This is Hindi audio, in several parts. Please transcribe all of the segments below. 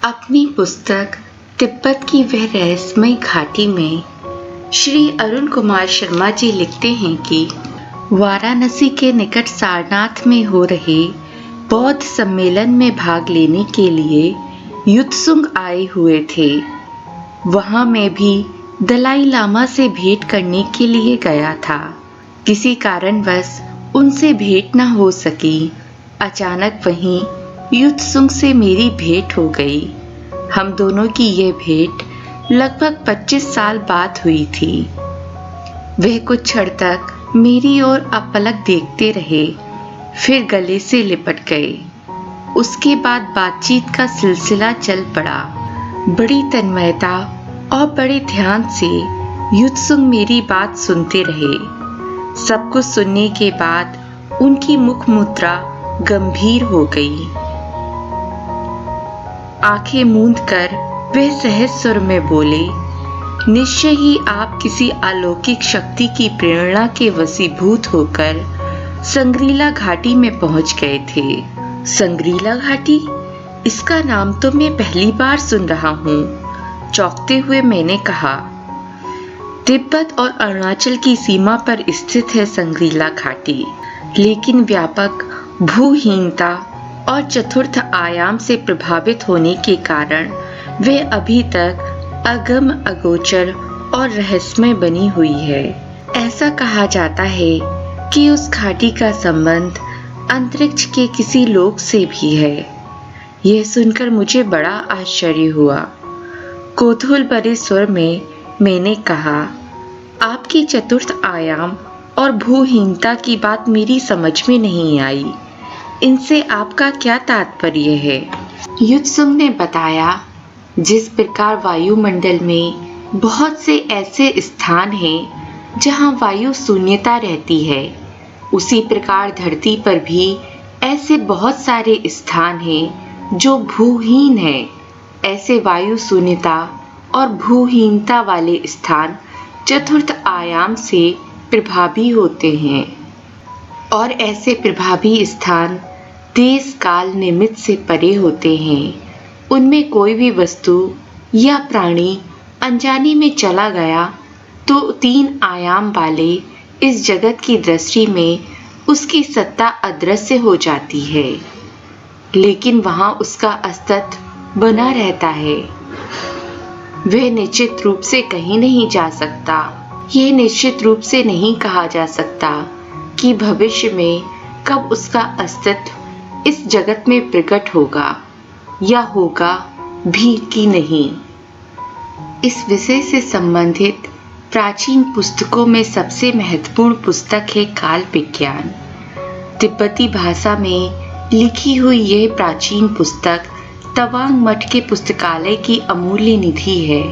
अपनी पुस्तक तिब्बत की वह रहस्यमयी घाटी में श्री अरुण कुमार शर्मा जी लिखते हैं कि वाराणसी के निकट सारनाथ में हो रहे बौद्ध सम्मेलन में भाग लेने के लिए युत्सुंग आए हुए थे। वहां मैं भी दलाई लामा से भेंट करने के लिए गया था। किसी कारणवश उनसे भेंट न हो सकी। अचानक वहीं युत्सुंग से मेरी भेंट हो गई। हम दोनों की यह भेंट लगभग 25 साल बाद हुई थी। वह कुछ क्षण तक मेरी ओर अपलक देखते रहे, फिर गले से लिपट गए। उसके बाद बातचीत का सिलसिला चल पड़ा। बड़ी तन्मयता और बड़े ध्यान से युत्सुंग मेरी बात सुनते रहे। सब कुछ सुनने के बाद उनकी मुख मुद्रा गंभीर हो गई। आंखें मूंद कर वह सहज स्वर में बोले, निश्चय ही आप किसी अलौकिक शक्ति की प्रेरणा के वशीभूत होकर संग्रीला घाटी में पहुंच गए थे। संग्रीला घाटी? इसका नाम तो मैं पहली बार सुन रहा हूँ। चौंकते हुए मैंने कहा, तिब्बत और अरुणाचल की सीमा पर स्थित है संग्रीला घाटी, लेकिन व्यापक भूहीनता और चतुर्थ आयाम से प्रभावित होने के कारण वे अभी तक अगम अगोचर और रहस्यमय बनी हुई है। ऐसा कहा जाता है कि उस घाटी का संबंध अंतरिक्ष के किसी लोक से भी है। यह सुनकर मुझे बड़ा आश्चर्य हुआ। कौतूहल भरे स्वर में मैंने कहा, आपकी चतुर्थ आयाम और भूहीनता की बात मेरी समझ में नहीं आई। इनसे आपका क्या तात्पर्य है? युत्सुंग ने बताया, जिस प्रकार वायुमंडल में बहुत से ऐसे स्थान हैं जहां वायु शून्यता रहती है, उसी प्रकार धरती पर भी ऐसे बहुत सारे स्थान हैं जो भूहीन हैं। ऐसे वायु शून्यता और भूहीनता वाले स्थान चतुर्थ आयाम से प्रभावी होते हैं, और ऐसे प्रभावी स्थान देश काल निमित्त से परे होते हैं। उनमें कोई भी वस्तु या प्राणी अनजाने में चला गया तो 3 आयाम वाले इस जगत की दृष्टि में उसकी सत्ता अदृश्य हो जाती है, लेकिन वहां उसका अस्तित्व बना रहता है। वह निश्चित रूप से कहीं नहीं जा सकता। यह निश्चित रूप से नहीं कहा जा सकता कि भविष्य में कब उसका अस्तित्व इस जगत में प्रकट होगा या होगा भी कि नहीं। इस विषय से संबंधित प्राचीन पुस्तकों में सबसे महत्वपूर्ण पुस्तक है काल विज्ञान। तिब्बती भाषा में लिखी हुई यह प्राचीन पुस्तक तवांग मठ के पुस्तकालय की अमूल्य निधि है।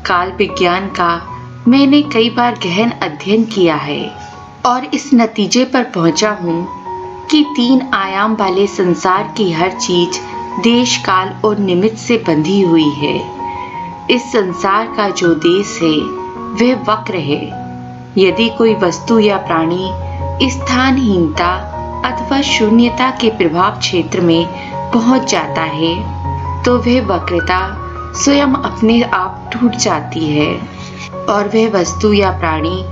काल विज्ञान का मैंने कई बार गहन अध्ययन किया है और इस नतीजे पर पहुंचा हूँ कि 3 आयाम वाले संसार की हर चीज देश काल और निमित्त से बंधी हुई है। इस संसार का जो देश है वह वक्र है। यदि कोई वस्तु या प्राणी स्थानहीनता अथवा शून्यता के प्रभाव क्षेत्र में पहुंच जाता है तो वह वक्रता स्वयं अपने आप टूट जाती है और वह वस्तु या प्राणी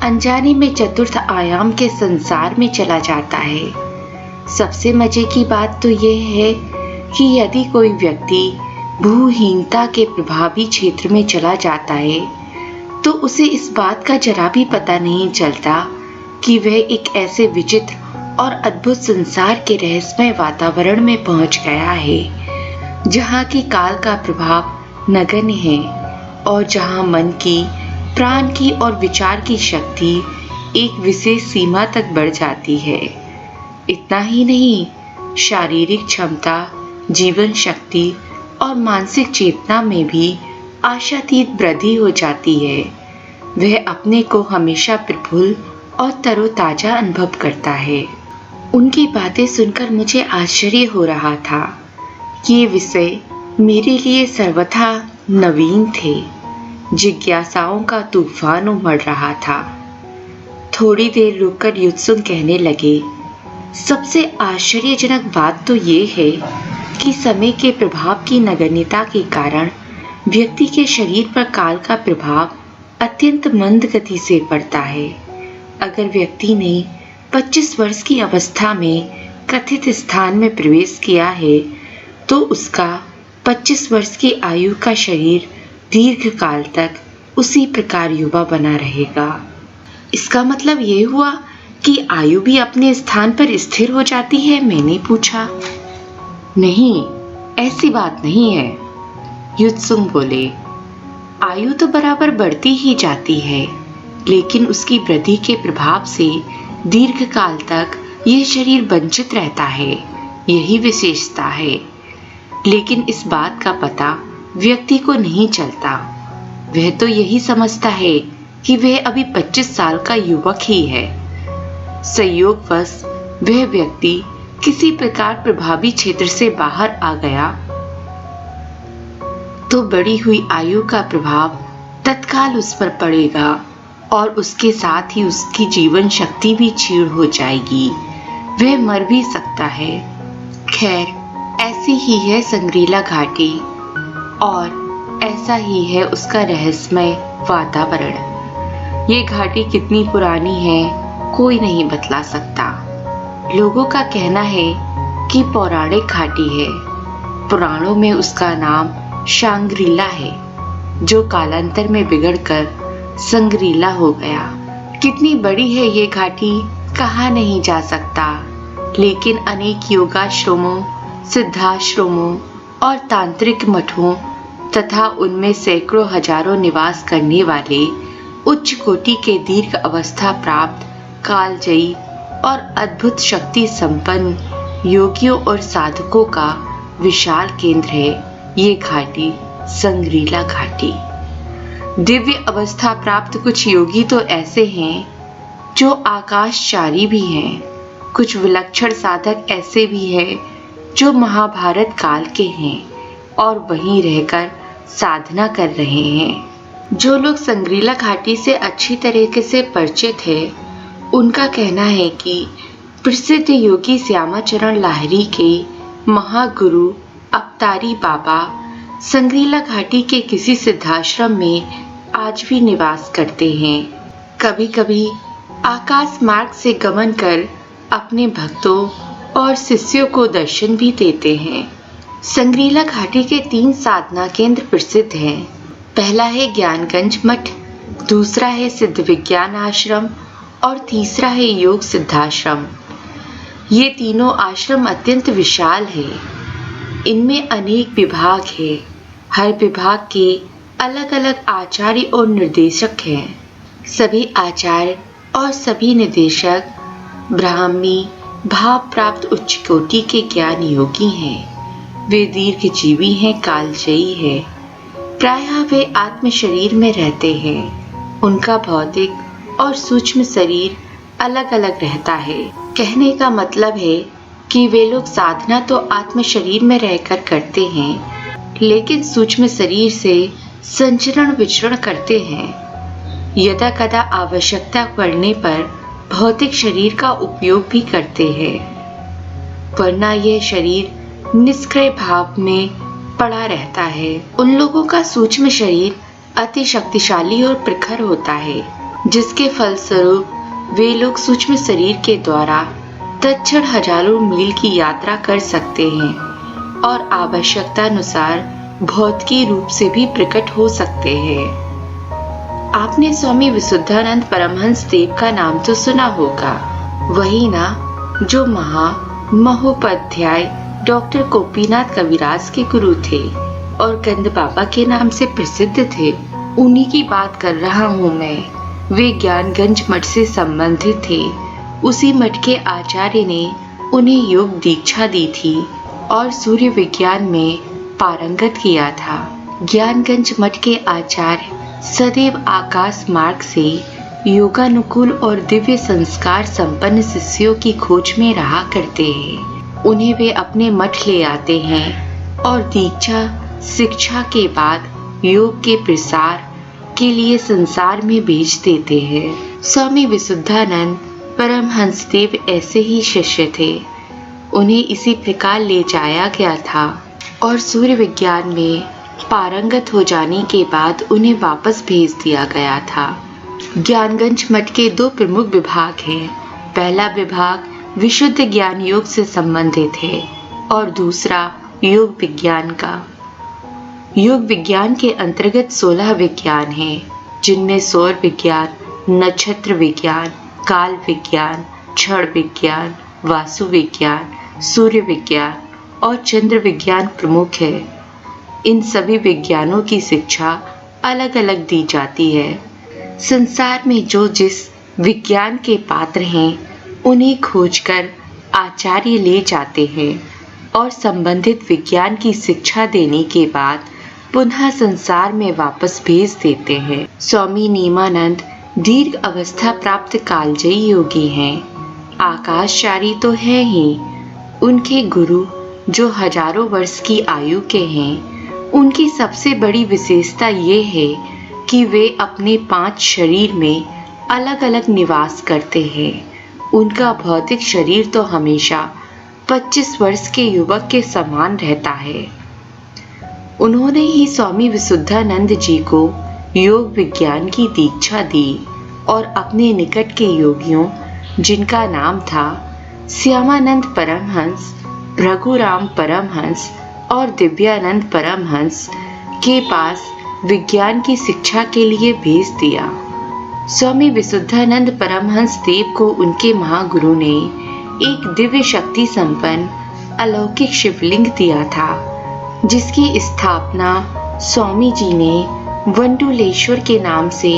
अनजाने में चतुर्थ आयाम के संसार में चला जाता है। सबसे मजे की बात तो यह है कि यदि कोई व्यक्ति भूहीनता के प्रभावी क्षेत्र में चला जाता है तो उसे इस बात का जरा भी पता नहीं चलता कि वह एक ऐसे विचित्र और अद्भुत संसार के रहस्यमय वातावरण में पहुंच गया है जहां की काल का प्रभाव नगण्य है और जहां मन की, प्राण की और विचार की शक्ति एक विशेष सीमा तक बढ़ जाती है। इतना ही नहीं, शारीरिक क्षमता, जीवन शक्ति और मानसिक चेतना में भी आशातीत वृद्धि हो जाती है। वह अपने को हमेशा प्रफुल्ल और तरोताजा अनुभव करता है। उनकी बातें सुनकर मुझे आश्चर्य हो रहा था। ये विषय मेरे लिए सर्वथा नवीन थे। जिज्ञासाओं का तूफान उमड़ रहा था। थोड़ी देर रुककर युत्सुंग कहने लगे, सबसे आश्चर्यजनक बात तो ये है कि समय के प्रभाव की नगण्यता के कारण व्यक्ति के शरीर पर काल का प्रभाव अत्यंत मंद गति से पड़ता है। अगर व्यक्ति ने 25 वर्ष की अवस्था में कथित स्थान में प्रवेश किया है तो उसका 25 वर्ष की आयु का शरीर दीर्घ काल तक उसी प्रकार युवा बना रहेगा। इसका मतलब ये हुआ कि आयु भी अपने स्थान पर स्थिर हो जाती है? मैंने पूछा। नहीं, ऐसी बात नहीं है, युत्सुंग बोले। आयु तो बराबर बढ़ती ही जाती है, लेकिन उसकी वृद्धि के प्रभाव से दीर्घ काल तक यह शरीर वंचित रहता है, यही विशेषता है। लेकिन इस बात का पता व्यक्ति को नहीं चलता। वह तो यही समझता है कि वह अभी 25 साल का युवक ही है। संयोगवश वह व्यक्ति किसी प्रकार प्रभावी क्षेत्र से बाहर आ गया तो बढ़ी हुई आयु का प्रभाव तत्काल उस पर पड़ेगा और उसके साथ ही उसकी जीवन शक्ति भी क्षीण हो जाएगी। वह मर भी सकता है। खैर, ऐसी ही है संग्रीला घाटी और ऐसा ही है उसका रहस्यमय वातावरण। ये घाटी कितनी पुरानी है कोई नहीं बतला सकता। लोगों का कहना है कि पौराणिक घाटी है। पुराणों में उसका नाम शांग्रीला है, जो कालांतर में बिगड़कर संग्रीला हो गया। कितनी बड़ी है ये घाटी कहा नहीं जा सकता, लेकिन अनेक योगाश्रमों, सिद्धाश्रमों और तांत्रिक मठों तथा उनमें सैकड़ों हजारों निवास करने वाले उच्च कोटि के दीर्घ अवस्था प्राप्त कालजयी और अद्भुत शक्ति संपन्न योगियों और साधकों का विशाल केंद्र है ये घाटी, संग्रीला घाटी। दिव्य अवस्था प्राप्त कुछ योगी तो ऐसे हैं जो आकाशचारी भी हैं। कुछ विलक्षण साधक ऐसे भी हैं जो महाभारत काल के हैं और वहीं रहकर साधना कर रहे हैं। जो लोग संग्रीला घाटी से अच्छी तरीके से परिचित हैं, उनका कहना है कि प्रसिद्ध योगी श्यामाचरण लाहिरी के महागुरु अवतारी बाबा संग्रीला घाटी के किसी सिद्धाश्रम में आज भी निवास करते हैं। कभी कभी आकाश मार्ग से गमन कर अपने भक्तों और शिष्यों को दर्शन भी देते हैं। संग्रीला घाटी के 3 साधना केंद्र प्रसिद्ध हैं। पहला है ज्ञानगंज मठ, दूसरा है सिद्ध विज्ञान आश्रम और तीसरा है योग सिद्धाश्रम। ये तीनों आश्रम अत्यंत विशाल है। इनमें अनेक विभाग है। हर विभाग के अलग अलग आचार्य और निर्देशक हैं। सभी आचार्य और सभी निदेशक ब्राह्मी भाव प्राप्त उच्च कोटि के ज्ञान योगी हैं। वे दीर्घजीवी हैं, कालजयी हैं। प्रायः वे आत्म शरीर में रहते हैं। उनका भौतिक और सूक्ष्म शरीर अलग अलग रहता है। कहने का मतलब है कि वे लोग साधना तो आत्म शरीर में रहकर करते हैं, लेकिन सूक्ष्म शरीर से संचरण विचरण करते हैं। यदा कदा आवश्यकता पड़ने पर भौतिक शरीर का उपयोग भी करते हैं, वरना यह शरीर निष्क्रिय भाव में पड़ा रहता है। उन लोगों का सूक्ष्म शरीर अति शक्तिशाली और प्रखर होता है, जिसके फलस्वरूप वे लोग सूक्ष्म शरीर के द्वारा तत्क्षण हजारों मील की यात्रा कर सकते हैं और आवश्यकता अनुसार भौतिकी रूप से भी प्रकट हो सकते हैं। आपने स्वामी विशुद्धानंद परमहंस देव का नाम तो सुना होगा, वही ना जो महोपाध्याय डॉक्टर गोपीनाथ कविराज के गुरु थे और गंद बाबा के नाम से प्रसिद्ध थे। उन्हीं की बात कर रहा हूँ मैं। वे ज्ञानगंज मठ से संबंधित थे। उसी मठ के आचार्य ने उन्हें योग दीक्षा दी थी और सूर्य विज्ञान में पारंगत किया था। ज्ञानगंज मठ के आचार्य सदैव आकाश मार्ग से योगानुकूल और दिव्य संस्कार संपन्न शिष्यों की खोज में रहा करते हैं। उन्हें वे अपने मठ ले आते हैं और दीक्षा शिक्षा के बाद योग के प्रसार के लिए संसार में भेज देते हैं। स्वामी विशुद्धानंद परमहंसदेव ऐसे ही शिष्य थे। उन्हें इसी प्रकार ले जाया गया था और सूर्य विज्ञान में पारंगत हो जाने के बाद उन्हें वापस भेज दिया गया था। ज्ञानगंज मठ के 2 प्रमुख विभाग हैं। पहला विभाग विशुद्ध ज्ञान योग से संबंधित है और दूसरा योग विज्ञान का। योग विज्ञान के अंतर्गत 16 विज्ञान हैं, जिनमें सौर विज्ञान, नक्षत्र विज्ञान, काल विज्ञान, क्षण विज्ञान, वास्तु विज्ञान, सूर्य विज्ञान और चंद्र विज्ञान प्रमुख है। इन सभी विज्ञानों की शिक्षा अलग अलग दी जाती है। संसार में जो जिस विज्ञान के पात्र हैं, उन्हें खोजकर आचार्य ले जाते हैं और संबंधित विज्ञान की शिक्षा देने के बाद पुनः संसार में वापस भेज देते हैं। स्वामी नेमानंद दीर्घ अवस्था प्राप्त कालजयी योगी हैं। आकाशचारी तो है ही, उनके गुरु जो हजारों वर्ष की आयु के हैं, उनकी सबसे बड़ी विशेषता ये है कि वे अपने 5 शरीर में अलग अलग निवास करते हैं। उनका भौतिक शरीर तो हमेशा 25 वर्ष के युवक के समान रहता है। उन्होंने ही स्वामी विशुद्धानंद जी को योग विज्ञान की दीक्षा दी और अपने निकट के योगियों, जिनका नाम था श्यामानंद परमहंस, रघुराम परमहंस और दिव्यानंद परमहंस, के पास विज्ञान की शिक्षा के लिए भेज दिया। स्वामी विशुद्धानंद परमहंस देव को उनके महागुरु ने एक दिव्य शक्ति संपन्न अलौकिक शिवलिंग दिया था, जिसकी स्थापना स्वामी जी ने वंडुलेश्वर के नाम से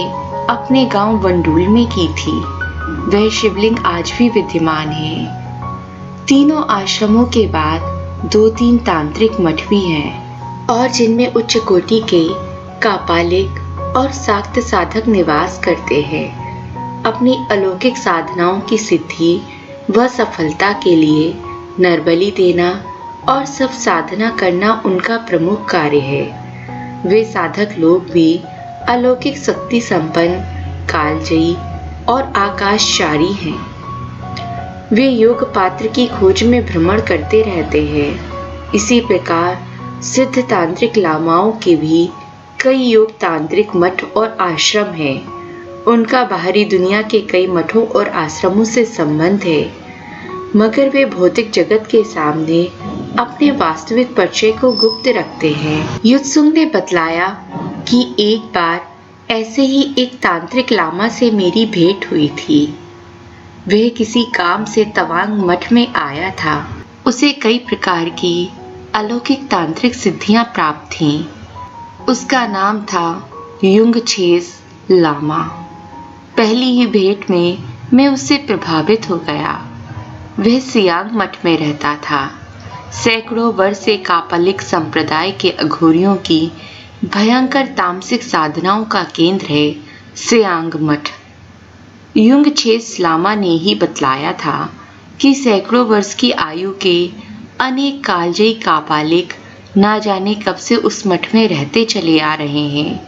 अपने गांव वंडुल में की थी। वह शिवलिंग आज भी विद्यमान है। तीनों आश्रमों के बाद 2-3 तांत्रिक मठ भी हैं और जिनमें उच्च कोटि के कापालिक और शाक्त साधक निवास करते हैं। अपनी अलौकिक साधनाओं की सिद्धि व सफलता के लिए नरबलि देना और सब साधना करना उनका प्रमुख कार्य है। वे साधक लोग भी अलौकिक शक्ति संपन्न, कालजयी और आकाशचारी हैं। वे योग पात्र की खोज में भ्रमण करते रहते हैं। इसी प्रकार सिद्ध तांत्रिक लामाओं के भी कई योग तांत्रिक मठ और आश्रम हैं। उनका बाहरी दुनिया के कई मठों और आश्रमों से संबंध है, मगर वे भौतिक जगत के सामने अपने वास्तविक परिचय को गुप्त रखते हैं। युत्सुंग ने बतलाया कि एक बार ऐसे ही एक तांत्रिक लामा से मेरी भेंट हुई थी। वह किसी काम से तवांग मठ में आया था। उसे कई प्रकार की अलौकिक तांत्रिक सिद्धियां प्राप्त थीं। उसका नाम था युंगछेस लामा। पहली ही भेंट में मैं उससे प्रभावित हो गया। वह सियांग मठ में रहता था। सैकड़ों वर्ष से कापालिक संप्रदाय के अघोरियों की भयंकर तामसिक साधनाओं का केंद्र है सियांग मठ। युंगछेस लामा ने ही बतलाया था कि सैकड़ों वर्ष की आयु के अनेक कालजयी कापालिक ना जाने कब से उस मठ में रहते चले आ रहे हैं।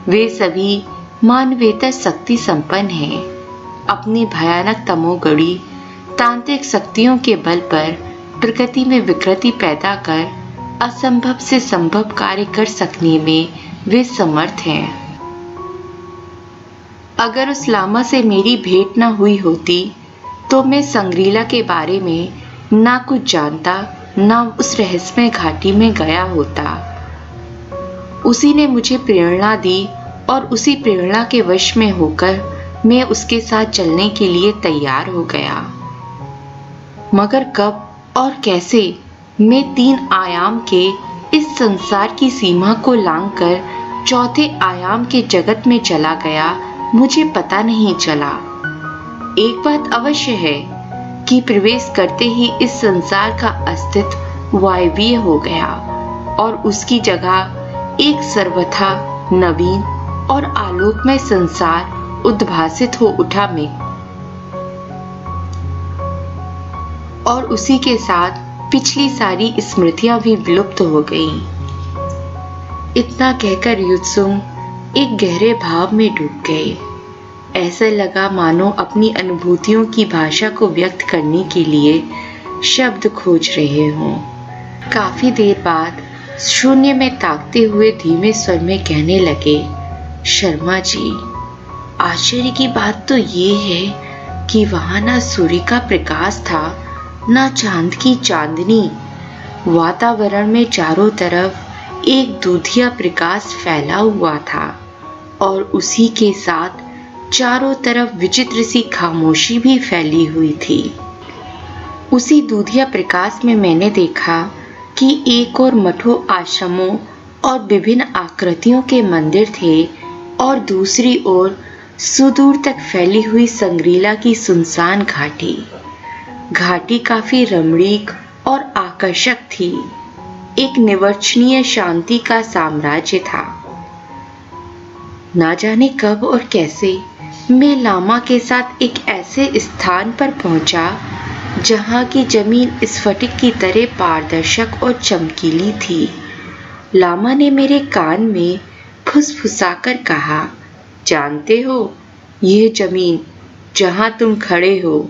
वे सभी मानवेतर शक्ति संपन्न हैं। अपनी भयानक तमोगढ़ी तांत्रिक शक्तियों के बल पर प्रकृति में विकृति पैदा कर असंभव से संभव कार्य कर सकने में वे समर्थ हैं। अगर उस लामा से मेरी भेंट न हुई होती तो मैं संग्रीला के बारे में ना कुछ जानता, ना उस रहस्यमय घाटी में गया होता। उसी ने मुझे प्रेरणा दी और उसी प्रेरणा के वश में होकर मैं उसके साथ चलने के लिए तैयार हो गया। मगर कब और कैसे मैं 3 आयाम के इस संसार की सीमा को लांघकर चौथे आयाम के जगत में चला गया, मुझे पता नहीं चला। एक बात अवश्य है कि प्रवेश करते ही इस संसार का अस्तित्व वायवीय हो गया और उसकी जगह एक सर्वथा नवीन और आलोकमय संसार उद्भासित हो उठा में, और उसी के साथ पिछली सारी स्मृतियां भी विलुप्त हो गईं। इतना कहकर युत्सुंग एक गहरे भाव में डूब गए। ऐसा लगा मानो अपनी अनुभूतियों की भाषा को व्यक्त करने के लिए शब्द खोज रहे हों। काफी देर बाद शून्य में ताकते हुए धीमे स्वर में कहने लगे, शर्मा जी, आश्चर्य की बात तो ये है कि वहां ना सूर्य का प्रकाश था, ना चांद की चांदनी। वातावरण में चारों तरफ एक दूधिया प्रकाश फैला हुआ था और उसी के साथ चारों तरफ विचित्र सी खामोशी भी फैली हुई थी। उसी दूधिया प्रकाश में मैंने देखा कि एक और मठों, आश्रमों और विभिन्न आकृतियों के मंदिर थे और दूसरी ओर सुदूर तक फैली हुई संग्रीला की सुनसान घाटी। घाटी काफी रमणीक और आकर्षक थी। एक निवर्चनीय शांति का साम्राज्य था। ना जाने कब और कैसे मैं लामा के साथ एक ऐसे स्थान पर पहुंचा जहां की जमीन स्फटिक की तरह पारदर्शक और चमकीली थी। लामा ने मेरे कान में फुसफुसाकर कहा, जानते हो, यह जमीन जहां तुम खड़े हो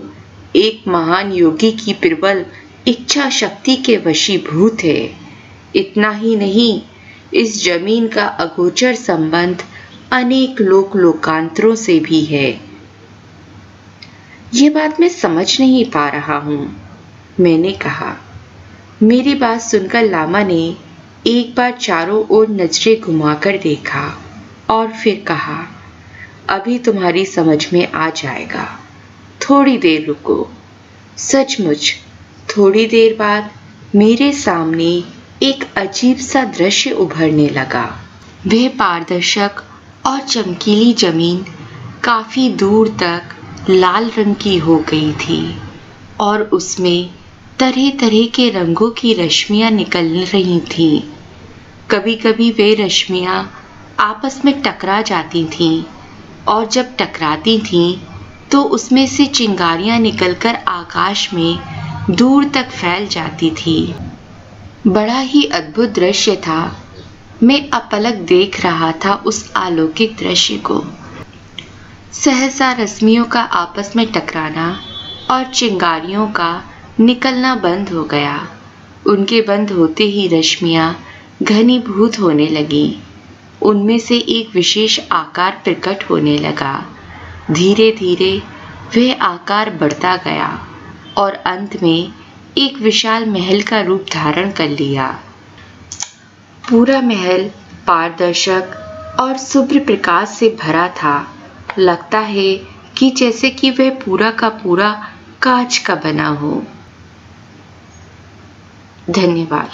एक महान योगी की प्रबल इच्छा शक्ति के वशीभूत है। इतना ही नहीं, इस जमीन का अगोचर संबंध अनेक लोकांतरों से भी है। ये बात मैं समझ नहीं पा रहा हूं, मैंने कहा। मेरी बात सुनकर लामा ने एक बार चारों ओर नजरें घुमाकर देखा और फिर कहा, अभी तुम्हारी समझ में आ जाएगा, थोड़ी देर रुको। सचमुच थोड़ी देर बाद मेरे सामने एक अजीब सा दृश्य उभरने लगा। वह पारदर्शक और चमकीली जमीन काफी दूर तक लाल रंग की हो गई थी और उसमें तरह तरह के रंगों की रश्मियां निकल रही थीं। कभी कभी वे रश्मियां आपस में टकरा जाती थीं और जब टकराती थीं तो उसमें से चिंगारियां निकलकर आकाश में दूर तक फैल जाती थी। बड़ा ही अद्भुत दृश्य था। मैं अपलक देख रहा था उस अलौकिक दृश्य को। सहसा रश्मियों का आपस में टकराना और चिंगारियों का निकलना बंद हो गया। उनके बंद होते ही रश्मियां घनीभूत होने लगीं। उनमें से एक विशेष आकार प्रकट होने लगा। धीरे धीरे वह आकार बढ़ता गया और अंत में एक विशाल महल का रूप धारण कर लिया। पूरा महल पारदर्शक और शुभ्र प्रकाश से भरा था। लगता है कि जैसे कि वह पूरा का पूरा कांच का बना हो। धन्यवाद।